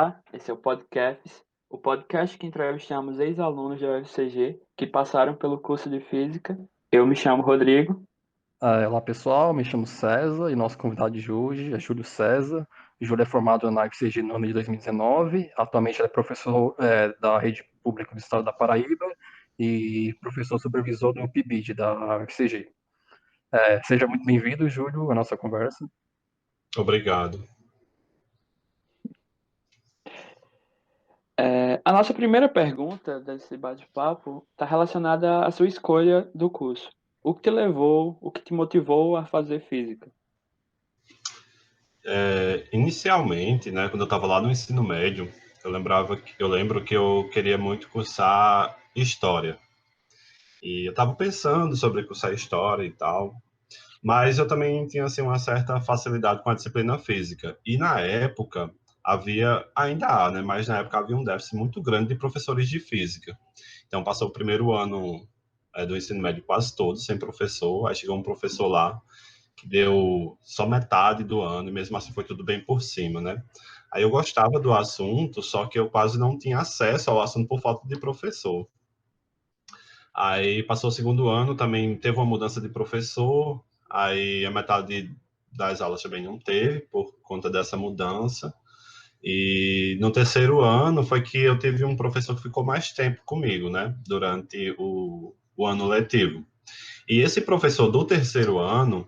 Olá, esse é o podcast que entrevistamos ex-alunos da UFCG que passaram pelo curso de Física. Eu me chamo Rodrigo. Olá pessoal, me chamo César e nosso convidado de hoje é Júlio César. Júlio é formado na UFCG no ano de 2019, atualmente ele é professor da rede pública do estado da Paraíba e professor supervisor do PIBID da UFCG. Seja muito bem-vindo, Júlio, à nossa conversa. Obrigado. A nossa primeira pergunta desse bate-papo está relacionada à sua escolha do curso. O que te motivou a fazer Física? Inicialmente, né, quando eu estava lá no ensino médio, eu lembro que eu queria muito cursar História. E eu estava pensando sobre cursar História e tal, mas eu também tinha assim, uma certa facilidade com a disciplina Física. E na época, ainda há, né, mas na época havia um déficit muito grande de professores de Física. Então, passou o primeiro ano do ensino médio quase todo, sem professor, aí chegou um professor lá, que deu só metade do ano, e mesmo assim foi tudo bem por cima, né? Aí eu gostava do assunto, só que eu quase não tinha acesso ao assunto por falta de professor. Aí passou o segundo ano, também teve uma mudança de professor, aí a metade das aulas também não teve, por conta dessa mudança. E no terceiro ano foi que eu tive um professor que ficou mais tempo comigo, né? Durante o ano letivo. E esse professor do terceiro ano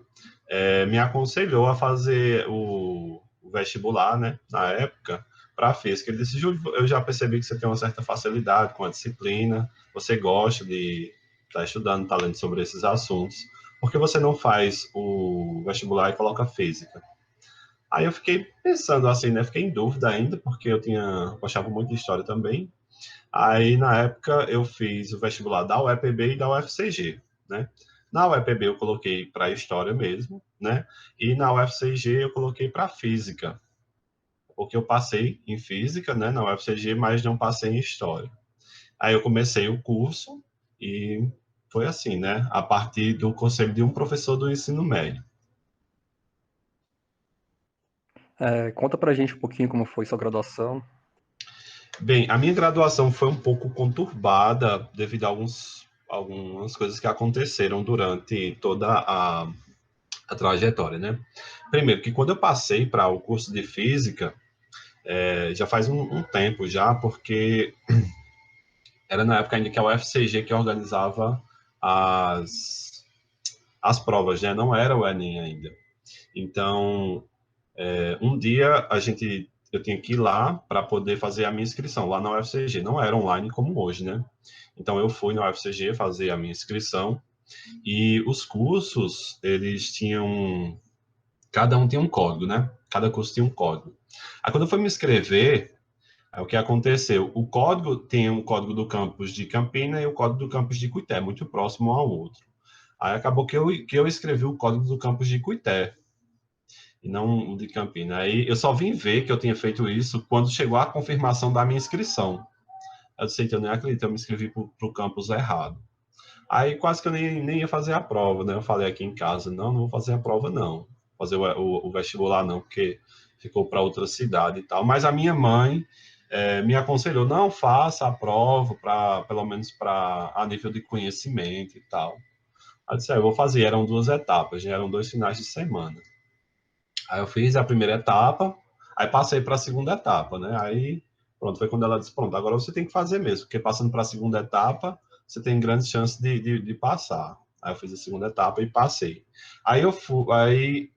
me aconselhou a fazer o vestibular, né, na época, para a física. Ele disse, Júlio, eu já percebi que você tem uma certa facilidade com a disciplina, você gosta de estar estudando, estar lendo sobre esses assuntos, por que você não faz o vestibular e coloca física? Aí eu fiquei pensando assim, né, fiquei em dúvida ainda, porque gostava muito de história também. Aí, na época, eu fiz o vestibular da UEPB e da UFCG, né? Na UEPB eu coloquei para História mesmo, né? E na UFCG eu coloquei para Física, porque eu passei em Física, né, na UFCG, mas não passei em História. Aí eu comecei o curso e foi assim, né? A partir do conselho de um professor do ensino médio. Conta pra gente um pouquinho como foi sua graduação. Bem, a minha graduação foi um pouco conturbada devido a algumas coisas que aconteceram durante toda a trajetória, né? Primeiro, que quando eu passei para o curso de Física, já faz um tempo já, porque era na época ainda que a UFCG que organizava as provas, né? Não era o Enem ainda. Então, um dia eu tinha que ir lá para poder fazer a minha inscrição lá na UFCG. Não era online como hoje, né? Então eu fui na UFCG fazer a minha inscrição e os cursos, eles tinham, cada um tinha um código, né? Cada curso tinha um código. Aí quando eu fui me inscrever, aí o que aconteceu? O código tem um código do campus de Campina e o código do campus de Cuité, muito próximo um ao outro. Aí acabou que eu escrevi o código do campus de Cuité e não o de Campina. Aí eu só vim ver que eu tinha feito isso quando chegou a confirmação da minha inscrição. Eu disse que eu nem acredito, eu me inscrevi para o campus errado. Aí quase que eu nem ia fazer a prova, né? Eu falei aqui em casa, não vou fazer a prova não. Vou fazer o vestibular não, porque ficou para outra cidade e tal. Mas a minha mãe me aconselhou, não faça a prova, pelo menos a nível de conhecimento e tal. Aí eu disse, eu vou fazer. Eram duas etapas, já eram 2 finais de semana. Aí eu fiz a primeira etapa, aí passei para a segunda etapa, né? Aí, pronto, foi quando ela disse, pronto, agora você tem que fazer mesmo, porque passando para a segunda etapa, você tem grandes chances de passar. Aí eu fiz a segunda etapa e passei. Aí eu fui,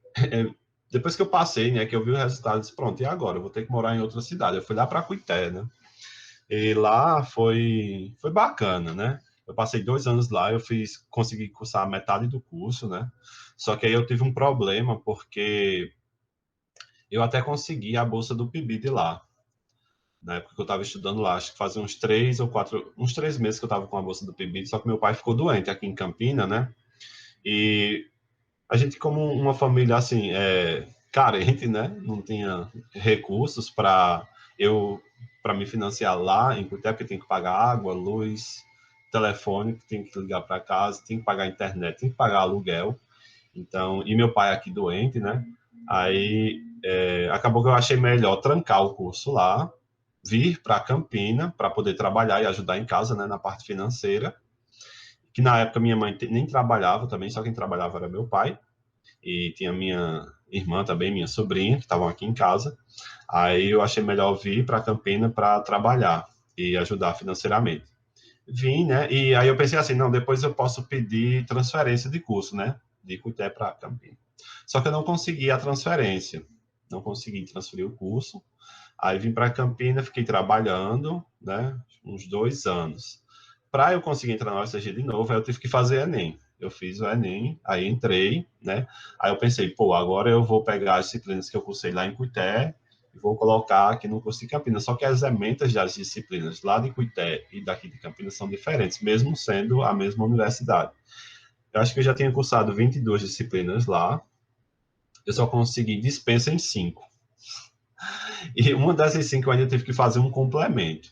depois que eu passei, né, que eu vi o resultado, eu disse, pronto, e agora? Eu vou ter que morar em outra cidade. Eu fui lá para Cuité, né? E lá foi bacana, né? Eu passei 2 anos lá, consegui cursar metade do curso, né? Só que aí eu tive um problema, porque eu até consegui a bolsa do PIBID lá, na época que eu estava estudando lá. Acho que fazia uns 3 meses que eu estava com a bolsa do PIBID, só que meu pai ficou doente aqui em Campina, né? E a gente, como uma família assim, carente, né? Não tinha recursos eu para me financiar lá em Cuité, porque tem que pagar água, luz, telefone, tem que ligar para casa, tem que pagar internet, tem que pagar aluguel. Então, e meu pai aqui doente, né? Aí acabou que eu achei melhor trancar o curso lá vir para Campina para poder trabalhar e ajudar em casa, né, na parte financeira, que na época minha mãe nem trabalhava também, só quem trabalhava era meu pai, e tinha minha irmã também, minha sobrinha, que estavam aqui em casa. Aí eu achei melhor vir para Campina para trabalhar e ajudar financeiramente. Vim, né? E aí eu pensei assim, não, depois eu posso pedir transferência de curso, né? De Cuité para Campina. Só que eu não consegui a transferência. Não consegui transferir o curso. Aí vim para Campina, fiquei trabalhando, né? Uns 2 anos. Para eu conseguir entrar na UFCG de novo, aí eu tive que fazer Enem. Eu fiz o Enem, aí entrei, né? Aí eu pensei, pô, agora eu vou pegar as disciplinas que eu cursei lá em Cuité e vou colocar aqui no curso de Campinas. Só que as ementas das disciplinas lá de Cuité e daqui de Campinas são diferentes, mesmo sendo a mesma universidade. Eu acho que eu já tinha cursado 22 disciplinas lá, eu só consegui dispensa em 5. E uma dessas 5 eu ainda tive que fazer um complemento.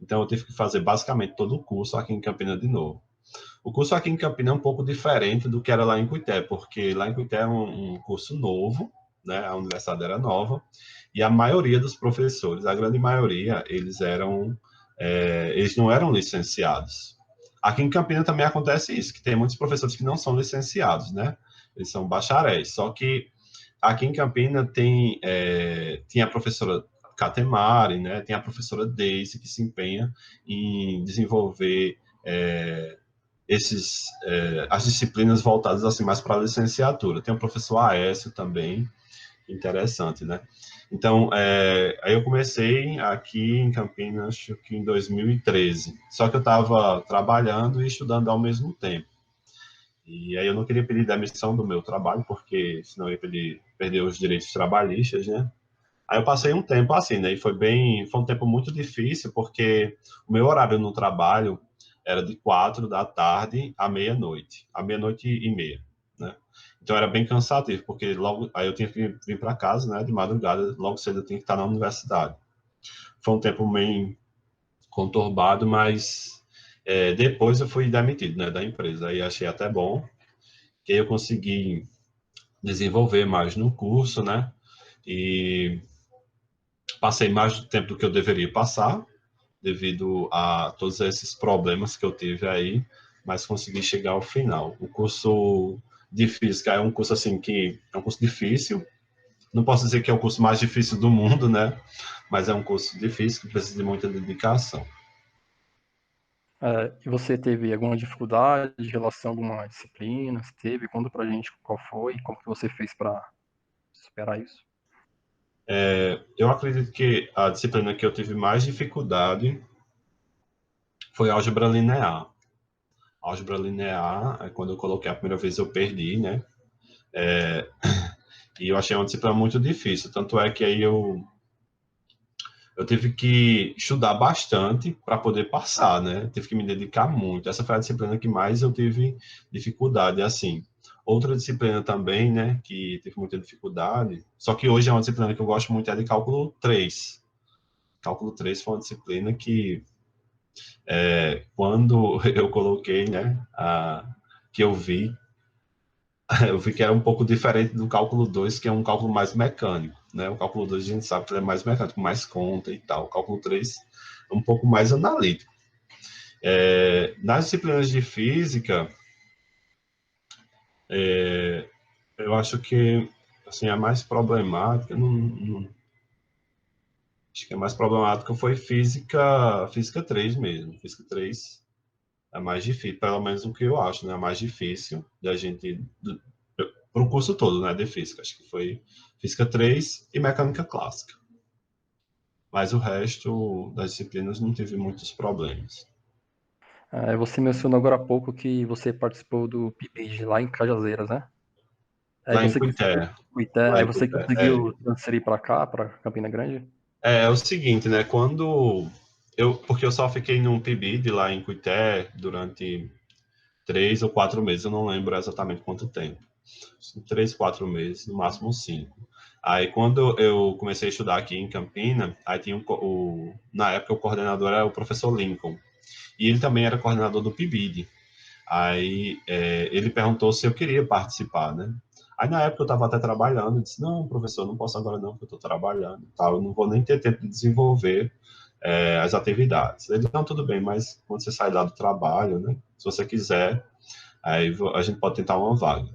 Então eu tive que fazer basicamente todo o curso aqui em Campinas de novo. O curso aqui em Campinas é um pouco diferente do que era lá em Cuité, porque lá em Cuité é um curso novo, né? A universidade era nova, e a maioria dos professores, a grande maioria, eles não eram licenciados. Aqui em Campinas também acontece isso, que tem muitos professores que não são licenciados, né? Eles são bacharéis. Só que aqui em Campinas tem a professora Catemari, né? Tem a professora Deise, que se empenha em desenvolver as disciplinas voltadas assim mais para a licenciatura. Tem o professor Aécio também, interessante, né? Então, aí eu comecei aqui em Campinas, acho que em 2013. Só que eu estava trabalhando e estudando ao mesmo tempo. E aí eu não queria pedir demissão do meu trabalho, porque senão eu ia perder os direitos trabalhistas, né? Aí eu passei um tempo assim, né? E foi um tempo muito difícil, porque o meu horário no trabalho era de 4 da tarde à meia-noite, à meia-noite e meia, né? Então era bem cansativo, porque logo aí eu tinha que vir para casa, né? De madrugada, logo cedo eu tinha que estar na universidade. Foi um tempo bem conturbado, mas depois eu fui demitido, né? Da empresa. Aí achei até bom, que aí eu consegui desenvolver mais no curso, né? E passei mais tempo do que eu deveria passar, devido a todos esses problemas que eu tive aí, mas consegui chegar ao final. O curso de física é um curso assim que é um curso difícil. Não posso dizer que é o curso mais difícil do mundo, né? Mas é um curso difícil que precisa de muita dedicação. E você teve alguma dificuldade em relação a alguma disciplina? Se teve? Conta pra gente qual foi e como que você fez para superar isso. Eu acredito que a disciplina que eu tive mais dificuldade foi álgebra linear. Álgebra linear, quando eu coloquei a primeira vez, eu perdi, né? E eu achei uma disciplina muito difícil. Tanto é que aí eu tive que estudar bastante para poder passar, né? Eu tive que me dedicar muito. Essa foi a disciplina que mais eu tive dificuldade, assim. Outra disciplina também, né, que tive muita dificuldade, só que hoje é uma disciplina que eu gosto muito, é de cálculo 3. Cálculo 3 foi uma disciplina que, quando eu coloquei, né, que eu vi que era um pouco diferente do cálculo 2, que é um cálculo mais mecânico, né? O cálculo 2 a gente sabe que ele é mais mecânico, mais conta e tal. O cálculo 3 é um pouco mais analítico. Nas disciplinas de física, eu acho que assim, a mais problemática, acho que a mais problemática foi física 3 mesmo. Física 3 é mais difícil, pelo menos o que eu acho, né? A mais difícil da gente para o curso todo, né, de física. Acho que foi física 3 e mecânica clássica. Mas o resto das disciplinas não tive muitos problemas. Você mencionou agora há pouco que você participou do PIBID lá em Cajazeiras, né? Aí Lá em você conseguiu, Cuité, lá aí em você Cuité, conseguiu transferir para cá, para Campina Grande? é o seguinte, né, porque eu só fiquei num PIBID lá em Cuité durante 3 ou 4 meses, eu não lembro exatamente quanto tempo. 3, 4 meses, no máximo 5. Aí, quando eu comecei a estudar aqui em Campina, aí tinha na época o coordenador era o professor Lincoln, e ele também era coordenador do PIBID. Aí ele perguntou se eu queria participar, né? Aí na época eu estava até trabalhando, eu disse, não, professor, não posso agora não, porque eu estou trabalhando e tal, eu não vou nem ter tempo de desenvolver as atividades. Ele, não, tudo bem, mas quando você sai lá do trabalho, né, se você quiser, aí a gente pode tentar uma vaga.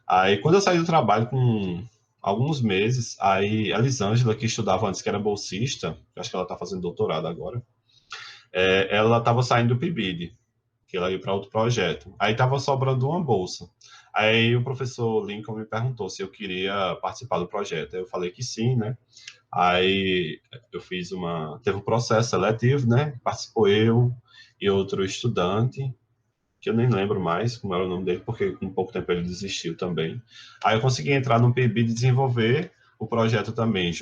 Aí, quando eu saí do trabalho com alguns meses, aí a Elisângela, que estudava antes, que era bolsista, acho que ela está fazendo doutorado agora, ela estava saindo do PIBID, que ela ia para outro projeto. Aí estava sobrando uma bolsa. Aí o professor Lincoln me perguntou se eu queria participar do projeto. Aí eu falei que sim, né? Aí eu teve um processo seletivo, né? Participou eu e outro estudante, que eu nem lembro mais como era o nome dele, porque com pouco tempo ele desistiu também. Aí eu consegui entrar no PIBID e desenvolver o projeto também,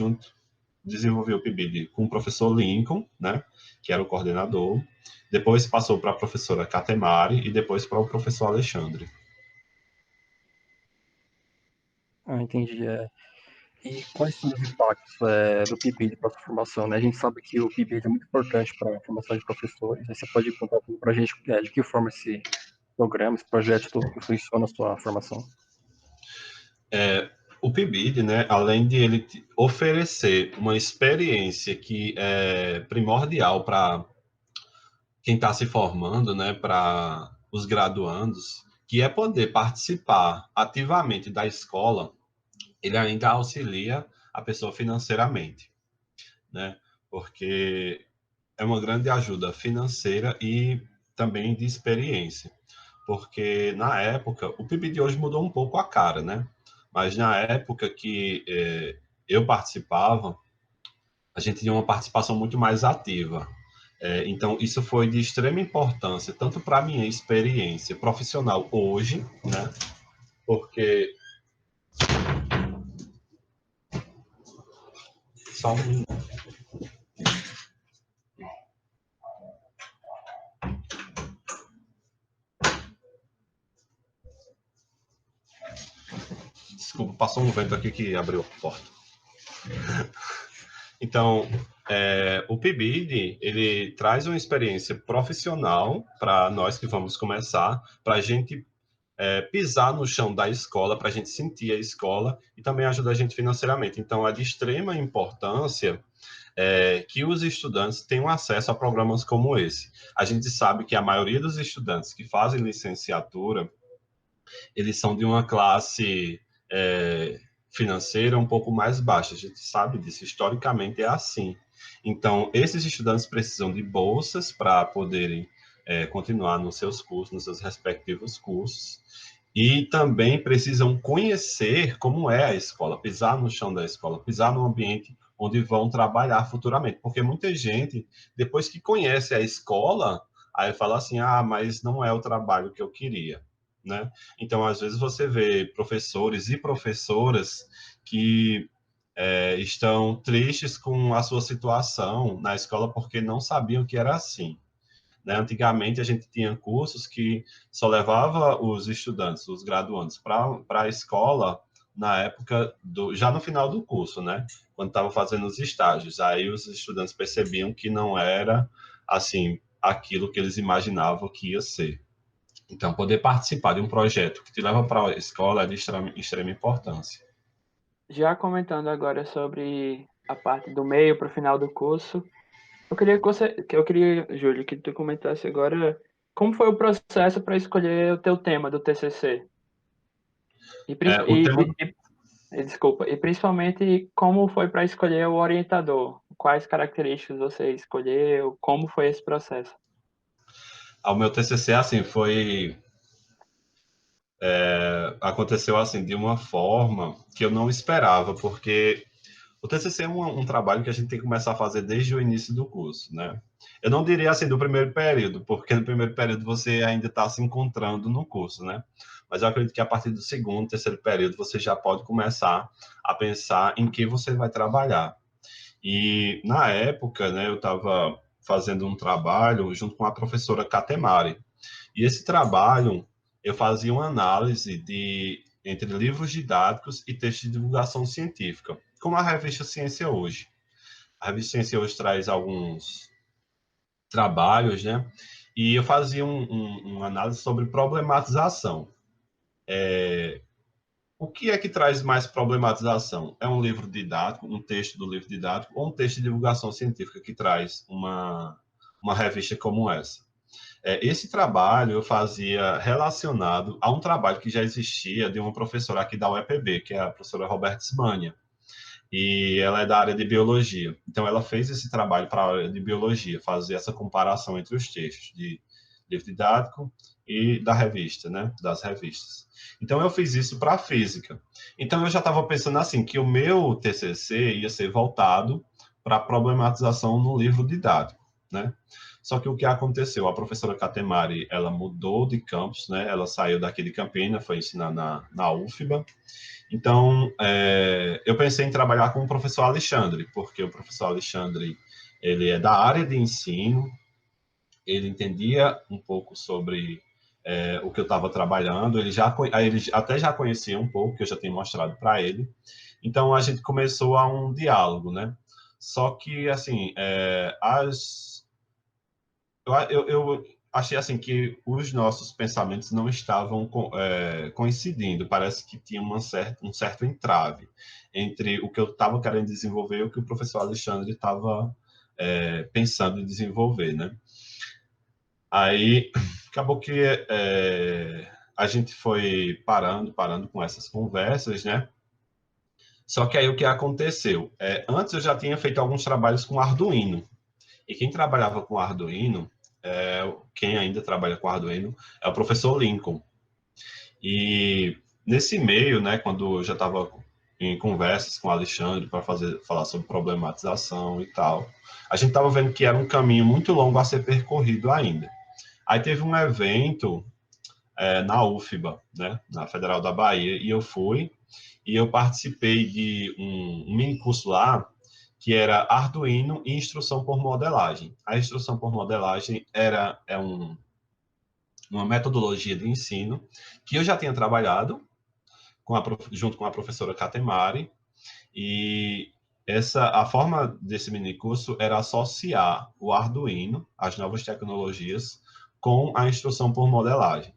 desenvolvi o PIBID com o professor Lincoln, né, que era o coordenador, depois passou para a professora Catemari e depois para o professor Alexandre. Ah, entendi. E quais são os impactos do PIBID para a sua formação, né? A gente sabe que o PIBID é muito importante para a formação de professores. Aí você pode contar um pouco para a gente de que forma esse programa, esse projeto todo funciona a sua formação? O PIBID, né, além de ele oferecer uma experiência que é primordial para quem está se formando, né, para os graduandos, que é poder participar ativamente da escola, ele ainda auxilia a pessoa financeiramente, né? Porque é uma grande ajuda financeira e também de experiência. Porque na época, o PIB de hoje mudou um pouco a cara, né? Mas na época que eu participava, a gente tinha uma participação muito mais ativa. Então, isso foi de extrema importância, tanto para a minha experiência profissional hoje, né? Porque. Só um. Desculpa, passou um vento aqui que abriu a porta. Então, o PIBID, ele traz uma experiência profissional para nós que vamos começar, para a gente pisar no chão da escola, para a gente sentir a escola e também ajuda a gente financeiramente. Então, é de extrema importância que os estudantes tenham acesso a programas como esse. A gente sabe que a maioria dos estudantes que fazem licenciatura, eles são de uma classe financeira um pouco mais baixa. A gente sabe disso, historicamente é assim. Então, esses estudantes precisam de bolsas para poderem continuar nos seus cursos, nos seus respectivos cursos, e também precisam conhecer como é a escola, pisar no chão da escola, pisar no ambiente onde vão trabalhar futuramente, porque muita gente, depois que conhece a escola, aí fala assim, mas não é o trabalho que eu queria, né? Então, às vezes você vê professores e professoras que estão tristes com a sua situação na escola porque não sabiam que era assim, né? Antigamente, a gente tinha cursos que só levava os estudantes, os graduandos, para a escola na época já no final do curso, né? Quando estava fazendo os estágios. Aí os estudantes percebiam que não era, assim, aquilo que eles imaginavam que ia ser. Então, poder participar de um projeto que te leva para a escola é de extrema importância. Já comentando agora sobre a parte do meio para o final do curso, Júlio, que tu comentasse agora como foi o processo para escolher o teu tema do TCC. E, princi- O tema desculpa, e principalmente como foi para escolher o orientador, quais características você escolheu, como foi esse processo. ao meu TCC, assim, aconteceu assim de uma forma que eu não esperava, porque o TCC é um trabalho que a gente tem que começar a fazer desde o início do curso, né? Eu não diria assim do primeiro período, porque no primeiro período você ainda está se encontrando no curso, né? Mas eu acredito que a partir do segundo, terceiro período, você já pode começar a pensar em que você vai trabalhar. E na época, né, eu estava fazendo um trabalho junto com a professora Catemari. E esse trabalho, eu fazia uma análise entre livros didáticos e textos de divulgação científica, como a revista Ciência Hoje. A revista Ciência Hoje traz alguns trabalhos, né? E eu fazia uma análise sobre problematização. o que é que traz mais problematização? É um livro didático, um texto do livro didático, ou um texto de divulgação científica que traz uma revista como essa? Esse trabalho eu fazia relacionado a um trabalho que já existia de uma professora aqui da UEPB, que é a professora Roberta Sbania, e ela é da área de biologia. Então, ela fez esse trabalho para a área de biologia, fazer essa comparação entre os textos de livro didático e da revista, né, das revistas. Então, eu fiz isso para a física. Então, eu já estava pensando assim, que o meu TCC ia ser voltado para a problematização no livro didático, né? Só que o que aconteceu? A professora Catemari, ela mudou de campus, né? Ela saiu daqui de Campina, foi ensinar na UFBA. Então, eu pensei em trabalhar com o professor Alexandre, porque o professor Alexandre, ele é da área de ensino, ele entendia um pouco sobre o que eu estava trabalhando, ele até já conhecia um pouco, que eu já tinha mostrado para ele. Então, a gente começou a um diálogo, né? Só que, assim, eu achei assim que os nossos pensamentos não estavam coincidindo. Parece que tinha um certo entrave entre o que eu estava querendo desenvolver e o que o professor Alexandre estava pensando em desenvolver, né? Aí acabou que a gente foi parando com essas conversas, né? Só que aí o que aconteceu? Antes eu já tinha feito alguns trabalhos com Arduino. E quem trabalhava com Arduino, quem ainda trabalha com Arduino, é o professor Lincoln. E nesse meio, né, quando eu já estava em conversas com o Alexandre para falar sobre problematização e tal, a gente estava vendo que era um caminho muito longo a ser percorrido ainda. Aí teve um evento na UFBA, né, na Federal da Bahia, e eu fui, e eu participei de um mini curso lá, que era Arduino e instrução por modelagem. A instrução por modelagem uma metodologia de ensino que eu já tinha trabalhado junto com a professora Catemari, e a forma desse mini curso era associar o Arduino, as novas tecnologias, com a instrução por modelagem.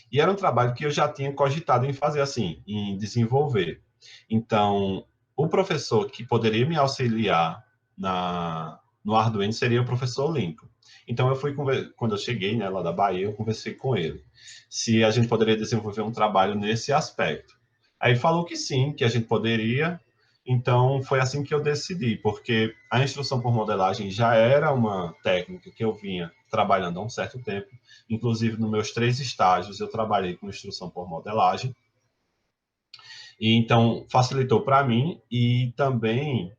E era um trabalho que eu já tinha cogitado em fazer assim, em desenvolver. Então, o professor que poderia me auxiliar no Arduino seria o professor Lincoln. Então, quando eu cheguei, né, lá da Bahia, eu conversei com ele se a gente poderia desenvolver um trabalho nesse aspecto. Aí ele falou que sim, que a gente poderia. Então, foi assim que eu decidi, porque a instrução por modelagem já era uma técnica que eu vinha trabalhando há um certo tempo. Inclusive, nos meus 3 estágios, eu trabalhei com instrução por modelagem. E, então, facilitou para mim e também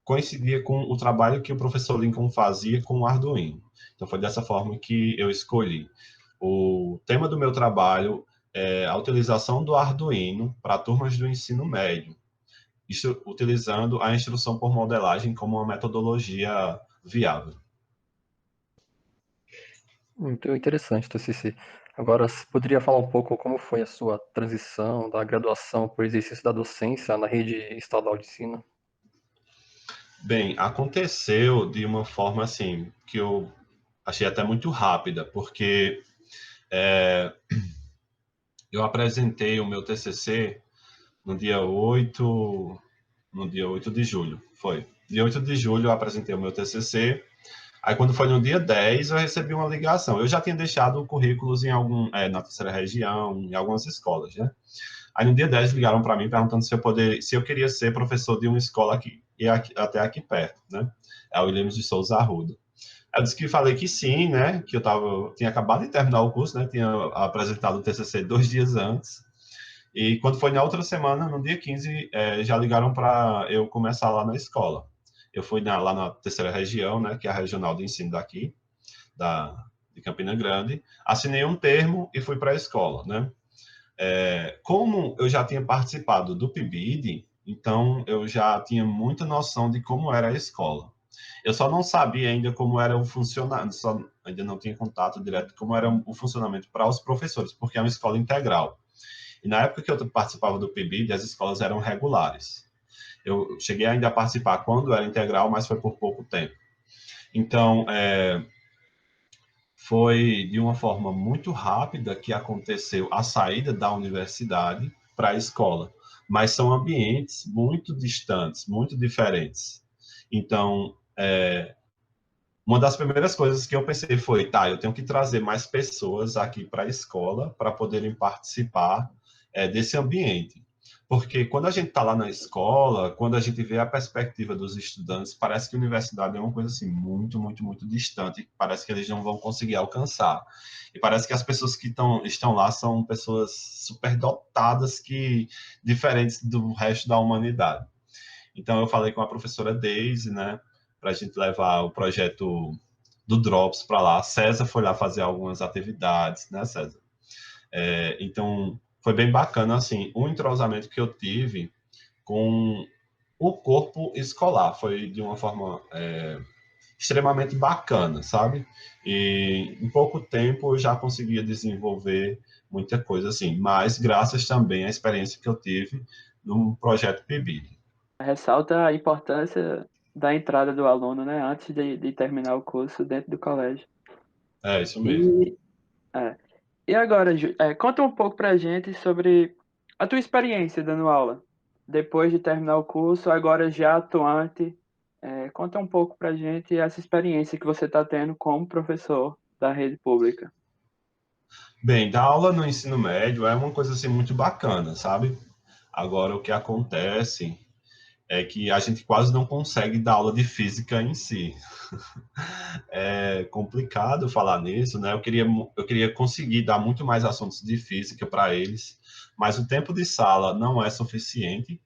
coincidia com o trabalho que o professor Lincoln fazia com o Arduino. Então, foi dessa forma que eu escolhi. O tema do meu trabalho é a utilização do Arduino para turmas do ensino médio, isso utilizando a instrução por modelagem como uma metodologia viável. Muito interessante, TCC. Agora, você poderia falar um pouco como foi a sua transição da graduação para o exercício da docência na rede estadual de ensino? Bem, aconteceu de uma forma assim, que eu achei até muito rápida, porque eu apresentei o meu TCC no dia 8, no dia 8 de julho, foi. Dia 8 de julho eu apresentei o meu TCC, aí quando foi no dia 10 eu recebi uma ligação. Eu já tinha deixado currículos na terceira região, em algumas escolas, né? Aí no dia 10 ligaram para mim perguntando se eu queria ser professor de uma escola até aqui perto, né? É o Williams de Souza Arruda. Eu disse que falei que sim, né? Que tinha acabado de terminar o curso, né? Tinha apresentado o TCC 2 dias antes. E quando foi na outra semana, no dia 15, já ligaram para eu começar lá na escola. Eu fui lá na terceira região, né? Que é a regional de ensino daqui, de Campina Grande. Assinei um termo e fui para a escola, né? Como eu já tinha participado do PIBID, então eu já tinha muita noção de como era a escola. Eu só não sabia ainda como era o funcionamento, ainda não tinha contato direto como era o funcionamento para os professores, porque é uma escola integral. E na época que eu participava do PIBID, as escolas eram regulares. Eu cheguei ainda a participar quando era integral, mas foi por pouco tempo. Então, foi de uma forma muito rápida que aconteceu a saída da universidade para a escola, mas são ambientes muito distantes, muito diferentes. Então, uma das primeiras coisas que eu pensei foi, tá, eu tenho que trazer mais pessoas aqui para a escola para poderem participar desse ambiente. Porque quando a gente está lá na escola, quando a gente vê a perspectiva dos estudantes, parece que a universidade é uma coisa assim muito, muito, muito distante, parece que eles não vão conseguir alcançar. E parece que as pessoas que estão lá são pessoas superdotadas, diferentes do resto da humanidade. Então, eu falei com a professora Daisy, né, para a gente levar o projeto do Drops para lá. César foi lá fazer algumas atividades, né, César? Então, foi bem bacana, assim, o entrosamento que eu tive com o corpo escolar. Foi de uma forma extremamente bacana, sabe? E em pouco tempo eu já conseguia desenvolver muita coisa assim, mas graças também à experiência que eu tive no projeto PIBID. Ressalta a importância da entrada do aluno, né, antes de terminar o curso dentro do colégio. É isso mesmo. E, é, e agora, conta um pouco pra gente sobre a tua experiência dando aula. Depois de terminar o curso, agora já atuante, conta um pouco pra gente essa experiência que você está tendo como professor da rede pública. Bem, dar aula no ensino médio é uma coisa assim muito bacana, sabe? Agora o que acontece é que a gente quase não consegue dar aula de física em si. É complicado falar nisso, né? Eu queria conseguir dar muito mais assuntos de física para eles, mas o tempo de sala não é suficiente.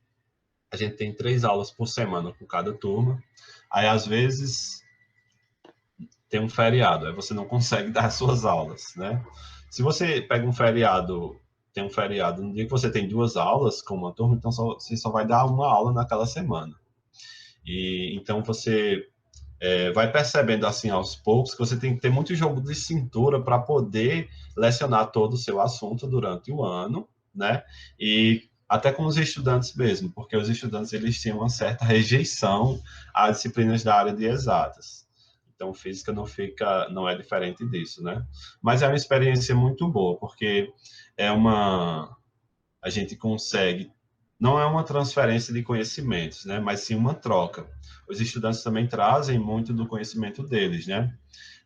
A gente tem 3 aulas por semana com cada turma. Aí, às vezes, tem um feriado, aí você não consegue dar as suas aulas, né? Se você pega um feriado, tem um feriado no dia que você tem 2 aulas com uma turma, então você só vai dar uma aula naquela semana. E então você vai percebendo assim aos poucos que você tem que ter muito jogo de cintura para poder lecionar todo o seu assunto durante o ano, né? E até com os estudantes mesmo, porque os estudantes eles têm uma certa rejeição a disciplinas da área de exatas. Então, física não é diferente disso, né? Mas é uma experiência muito boa, porque é uma, a gente consegue, não é uma transferência de conhecimentos, né? Mas sim uma troca. Os estudantes também trazem muito do conhecimento deles, né?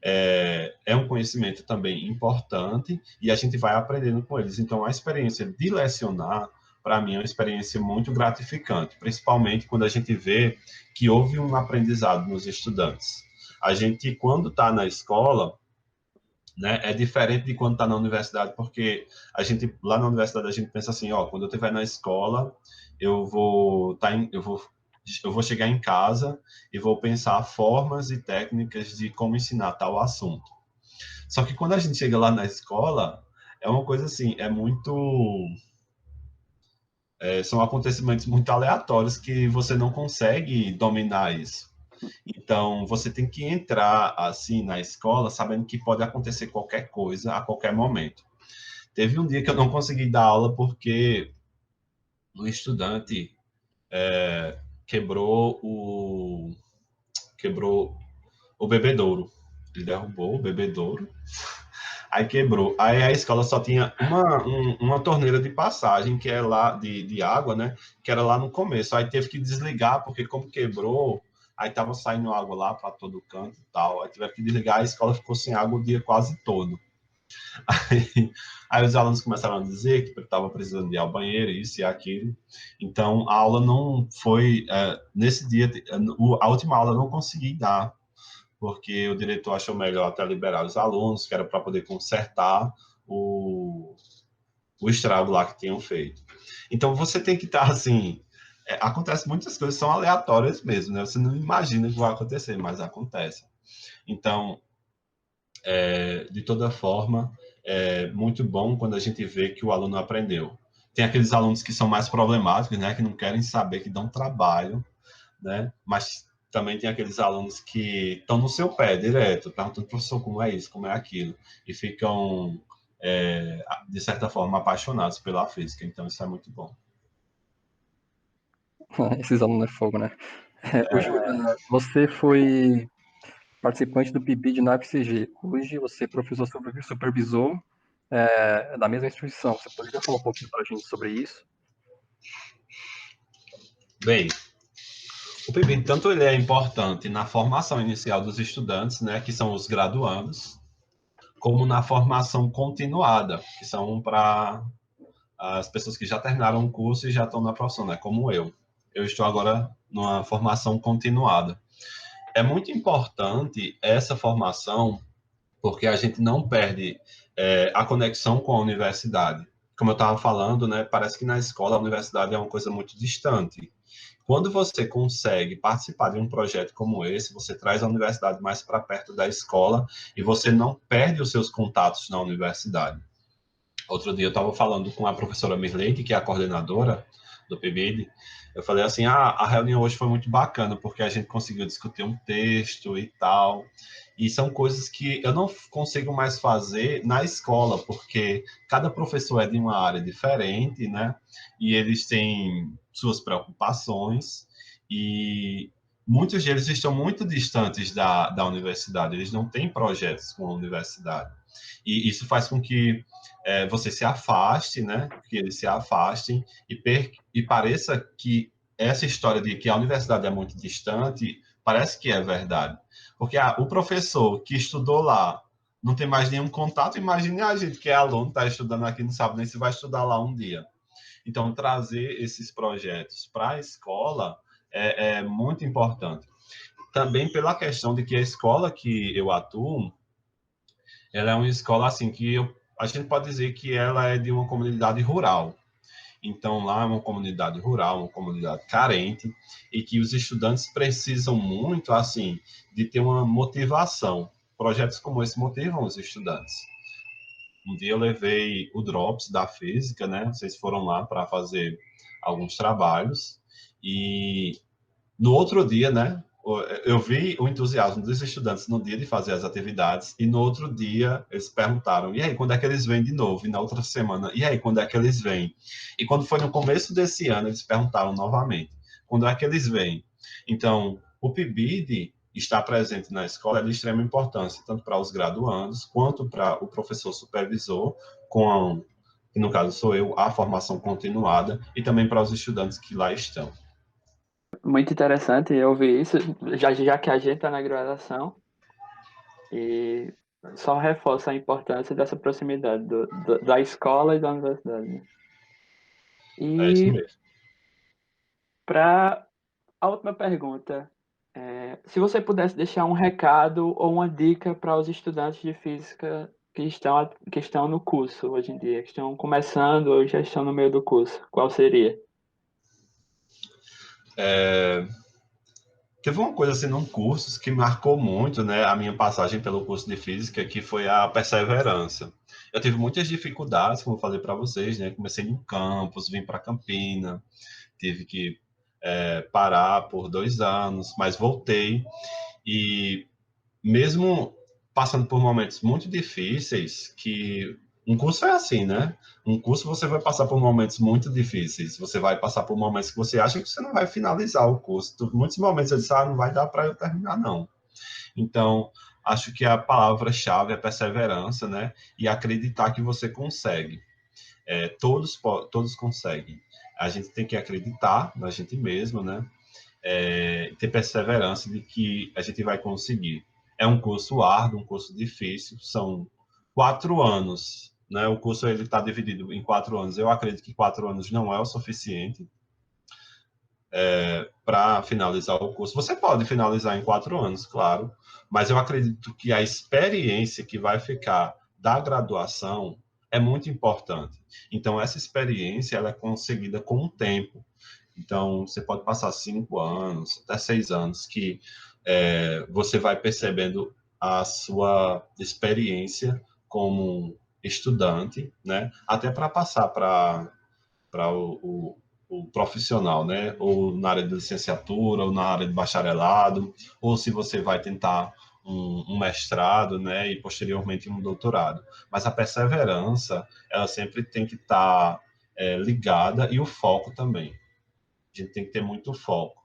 É um conhecimento também importante e a gente vai aprendendo com eles. Então, a experiência de lecionar, para mim, é uma experiência muito gratificante, principalmente quando a gente vê que houve um aprendizado nos estudantes. A gente, quando está na escola, né, é diferente de quando está na universidade, porque a gente, lá na universidade, a gente pensa assim, ó, quando eu estiver na escola, eu vou, tá em, eu vou chegar em casa e vou pensar formas e técnicas de como ensinar tal assunto. Só que quando a gente chega lá na escola, é uma coisa assim, são acontecimentos muito aleatórios que você não consegue dominar isso. Então, você tem que entrar assim na escola sabendo que pode acontecer qualquer coisa a qualquer momento. Teve um dia que eu não consegui dar aula porque um estudante quebrou quebrou o bebedouro. Ele derrubou o bebedouro, aí quebrou. Aí a escola só tinha uma torneira de passagem, que é lá de água, né? Que era lá no começo. Aí teve que desligar, porque como quebrou, aí tava saindo água lá para todo canto e tal. Aí tiveram que desligar, a escola ficou sem água o dia quase todo. Aí os alunos começaram a dizer que estava precisando ir ao banheiro, isso e aquilo. Então, a aula não foi. Nesse dia, a última aula eu não consegui dar, porque o diretor achou melhor até liberar os alunos, que era para poder consertar o estrago lá que tinham feito. Então, você tem que estar assim. Acontece muitas coisas, são aleatórias mesmo, né? Você não imagina que vai acontecer, mas acontece. Então, de toda forma, é muito bom quando a gente vê que o aluno aprendeu. Tem aqueles alunos que são mais problemáticos, né, que não querem saber, que dão trabalho, né, mas também tem aqueles alunos que estão no seu pé direto, perguntando, professor, como é isso, como é aquilo, e ficam, de certa forma, apaixonados pela física. Então, isso é muito bom. Esses alunos é fogo, né? Ô, Júlia, você foi participante do PIBID na UFCG. Hoje você é professor supervisor da mesma instituição. Você poderia falar um pouquinho para a gente sobre isso? Bem, o PIBID, tanto ele é importante na formação inicial dos estudantes, né, que são os graduandos, como na formação continuada, que são para as pessoas que já terminaram o curso e já estão na profissão, né, como eu. Eu estou agora numa formação continuada. É muito importante essa formação, porque a gente não perde a conexão com a universidade. Como eu estava falando, né, parece que na escola a universidade é uma coisa muito distante. Quando você consegue participar de um projeto como esse, você traz a universidade mais para perto da escola e você não perde os seus contatos na universidade. Outro dia eu estava falando com a professora Mirleide, que é a coordenadora do PIBID. Eu falei assim, a reunião hoje foi muito bacana, porque a gente conseguiu discutir um texto e tal. E são coisas que eu não consigo mais fazer na escola, porque cada professor é de uma área diferente, né? E eles têm suas preocupações, e muitos deles estão muito distantes da universidade, eles não têm projetos com a universidade. E isso faz com que você se afaste, né? Que eles se afastem e pareça que essa história de que a universidade é muito distante parece que é verdade. Porque o professor que estudou lá não tem mais nenhum contato, imagine a gente que é aluno, está estudando aqui, não sabe nem se vai estudar lá um dia. Então, trazer esses projetos para a escola é muito importante. Também pela questão de que a escola que eu atuo, ela é uma escola assim que a gente pode dizer que ela é de uma comunidade rural. Então, lá é uma comunidade rural, uma comunidade carente, e que os estudantes precisam muito, assim, de ter uma motivação. Projetos como esse motivam os estudantes. Um dia eu levei o Drops da física, né? Vocês foram lá para fazer alguns trabalhos, e no outro dia, né, eu vi o entusiasmo dos estudantes no dia de fazer as atividades, e no outro dia eles perguntaram, e aí, quando é que eles vêm de novo? E na outra semana, e aí, quando é que eles vêm? E quando foi no começo desse ano, eles perguntaram novamente, quando é que eles vêm? Então, o PIBID estar presente na escola é de extrema importância, tanto para os graduandos, quanto para o professor supervisor, que no caso sou eu, a formação continuada, e também para os estudantes que lá estão. Muito interessante ouvir isso, já que a gente está na graduação, e só reforça a importância dessa proximidade da escola e da universidade, né? É isso E mesmo. para a última pergunta, se você pudesse deixar um recado ou uma dica para os estudantes de física que estão no curso hoje em dia, que estão começando ou já estão no meio do curso, qual seria? Teve uma coisa assim num curso que marcou muito, né, a minha passagem pelo curso de física, que foi a perseverança. Eu tive muitas dificuldades, como eu falei para vocês, né? Comecei no campus, vim para Campina, tive que parar por 2 anos, mas voltei. E mesmo passando por momentos muito difíceis, que um curso é assim, né? Um curso você vai passar por momentos muito difíceis, você vai passar por momentos que você acha que você não vai finalizar o curso. Muitos momentos eu disse, não vai dar para eu terminar, não. Então, acho que a palavra-chave é perseverança, né? E acreditar que você consegue. Todos conseguem. A gente tem que acreditar na gente mesmo, né? Ter perseverança de que a gente vai conseguir. É um curso árduo, um curso difícil, são 4 anos, né? O curso ele está dividido em 4 anos. Eu acredito que 4 anos não é o suficiente para finalizar o curso. Você pode finalizar em 4 anos, claro, mas eu acredito que a experiência que vai ficar da graduação é muito importante. Então, essa experiência ela é conseguida com o tempo. Então, você pode passar 5 anos, até 6 anos, que você vai percebendo a sua experiência como estudante, né? Até para passar para o profissional, né? Ou na área de licenciatura, ou na área de bacharelado, ou se você vai tentar um mestrado, né? E posteriormente um doutorado. Mas a perseverança, ela sempre tem que estar ligada, e o foco também. A gente tem que ter muito foco,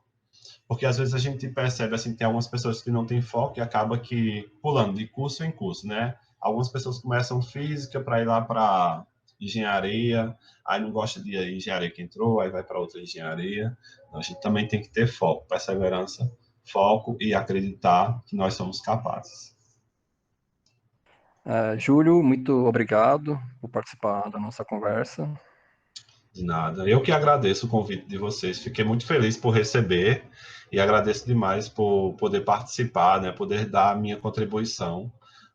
Porque às vezes a gente percebe, assim, que tem algumas pessoas que não têm foco e acaba que pulando de curso em curso, né? Algumas pessoas começam física para ir lá para engenharia, aí não gosta de engenharia que entrou, aí vai para outra engenharia. Então, a gente também tem que ter foco, perseverança, foco e acreditar que nós somos capazes. Júlio, muito obrigado por participar da nossa conversa. De nada. Eu que agradeço o convite de vocês. Fiquei muito feliz por receber e agradeço demais por poder participar, né? Poder dar a minha contribuição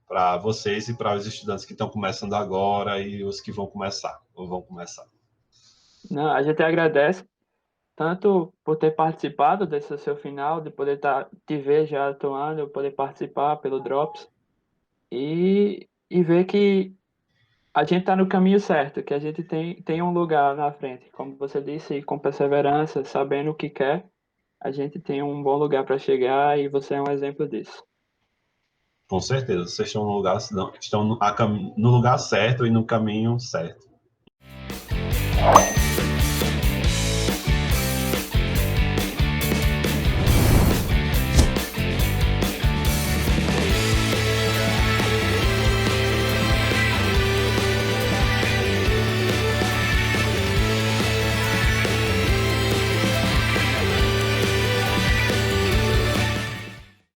para vocês e para os estudantes que estão começando agora e os que vão começar, ou vão começar. Não, a gente agradece tanto por ter participado desse seu final, de poder te ver já atuando, poder participar pelo Drops e ver que a gente está no caminho certo, que a gente tem um lugar na frente. Como você disse, com perseverança, sabendo o que quer, a gente tem um bom lugar para chegar e você é um exemplo disso. Com certeza, vocês estão no lugar certo e no caminho certo.